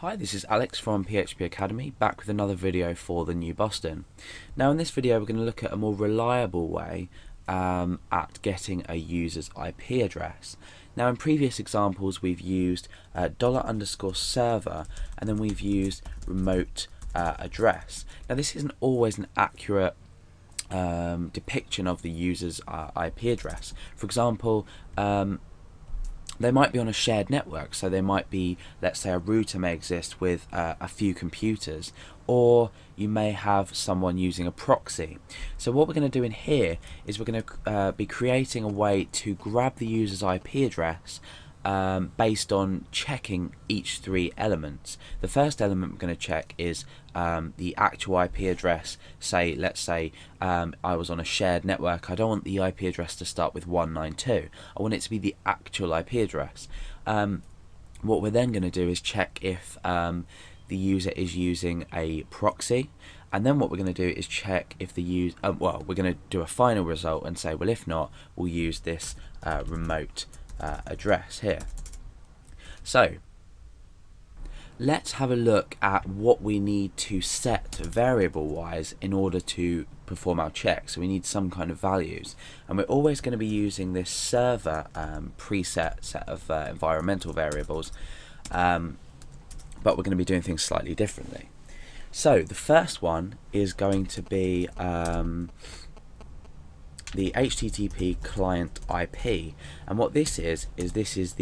Hi, this is Alex from PHP Academy, back with another video for the New Boston. Now in this video we're going to look at a more reliable way at getting a user's IP address. Now in previous examples we've used $_server and then we've used remote address. Now this isn't always an accurate depiction of the user's IP address. For example, they might be on a shared network, so they might be, let's say a router may exist with a few computers, or you may have someone using a proxy. So what we're going to do in here is we're going to be creating a way to grab the user's IP address based on checking each three elements. The first element we're going to check is the actual IP address. Let's say I was on a shared network. I don't want the IP address to start with 192. I want it to be the actual IP address. What we're then going to do is check if the user is using a proxy, and then what we're going to do is check if the user we're going to do a final result and say, well, if not, we'll use this remote address here. So let's have a look at what we need to set variable wise in order to perform our check. So we need some kind of values, and we're always going to be using this server preset set of environmental variables, but we're going to be doing things slightly differently. So the first one is going to be the HTTP client IP, and what this is this is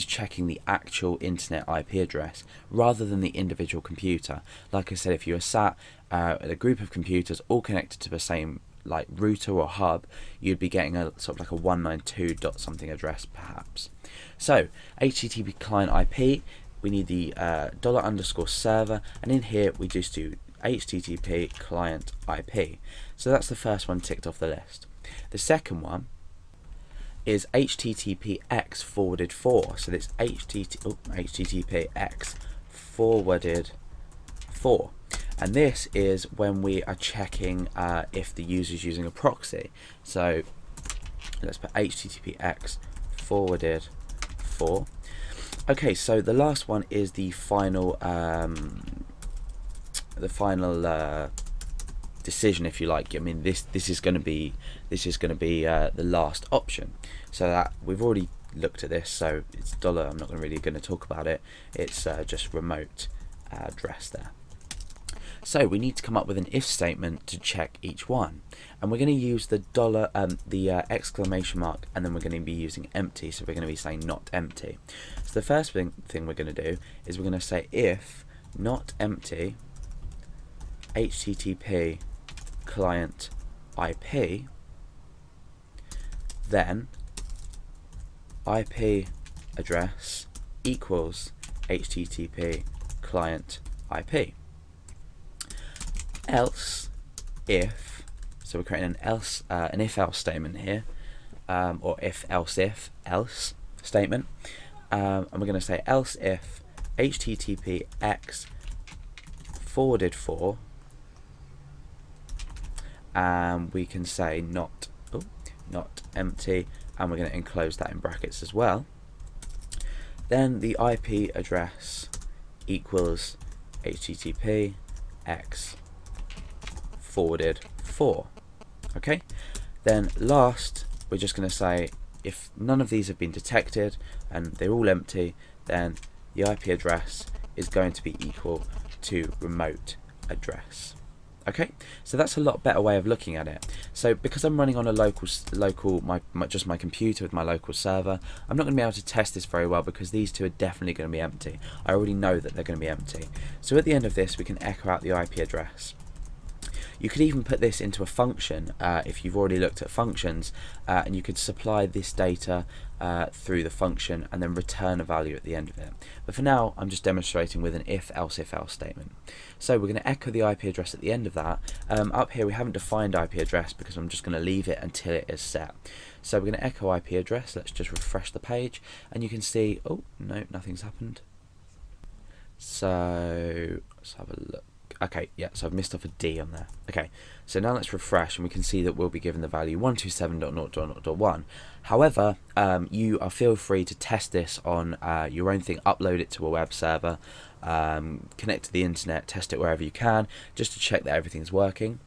checking the actual internet IP address rather than the individual computer. Like I said, if you were sat at a group of computers all connected to the same like router or hub, you'd be getting a sort of like a 192 dot something address perhaps. So HTTP client IP, we need the $_server, and in here we just do HTTP client IP. So that's the first one ticked off the list. The second one is HTTPX forwarded for. So this HTTPX forwarded for, and this is when we are checking if the user is using a proxy. So let's put HTTPX forwarded for. Okay, so the last one is the final decision, if you like. I mean, this is going to be the last option. So that we've already looked at this. So it's dollar. I'm not really going to talk about it. It's just remote address there. So we need to come up with an if statement to check each one, and we're going to use the exclamation mark, and then we're going to be using empty. So we're going to be saying not empty. So the first thing we're going to do is we're going to say if not empty HTTP client IP, then IP address equals HTTP client IP. Else if, so we're creating an if-else statement here, or if-else statement, and we're going to say else if HTTPX forwarded for, and we can say not empty, and we're going to enclose that in brackets as well. Then the IP address equals HTTPX forwarded for. Okay, then last we're just going to say if none of these have been detected and they're all empty, then the IP address is going to be equal to remote address. Okay, so that's a lot better way of looking at it. So because I'm running on a just my computer with my local server, I'm not going to be able to test this very well because these two are definitely going to be empty. I already know that they're going to be empty. So at the end of this we can echo out the IP address. You could even put this into a function if you've already looked at functions, and you could supply this data through the function and then return a value at the end of it. But for now I'm just demonstrating with an if-else statement. So we're going to echo the IP address at the end of that. Up here we haven't defined IP address because I'm just going to leave it until it is set. So we're going to echo IP address. Let's just refresh the page, and you can see, oh no, nothing's happened. So let's have a look. Okay, yeah, so I've missed off a D on there. Okay, so now let's refresh and we can see that we'll be given the value 127.0.0.1. However, you are feel free to test this on your own thing, upload it to a web server, connect to the internet, test it wherever you can, just to check that everything's working.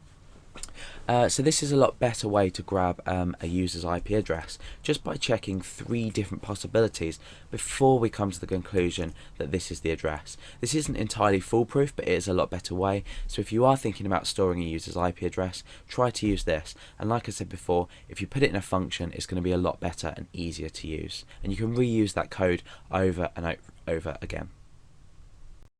So this is a lot better way to grab a user's IP address, just by checking 3 different possibilities before we come to the conclusion that this is the address. This isn't entirely foolproof, but it is a lot better way. So if you are thinking about storing a user's IP address, try to use this. And like I said before, if you put it in a function, it's going to be a lot better and easier to use. And you can reuse that code over and over again.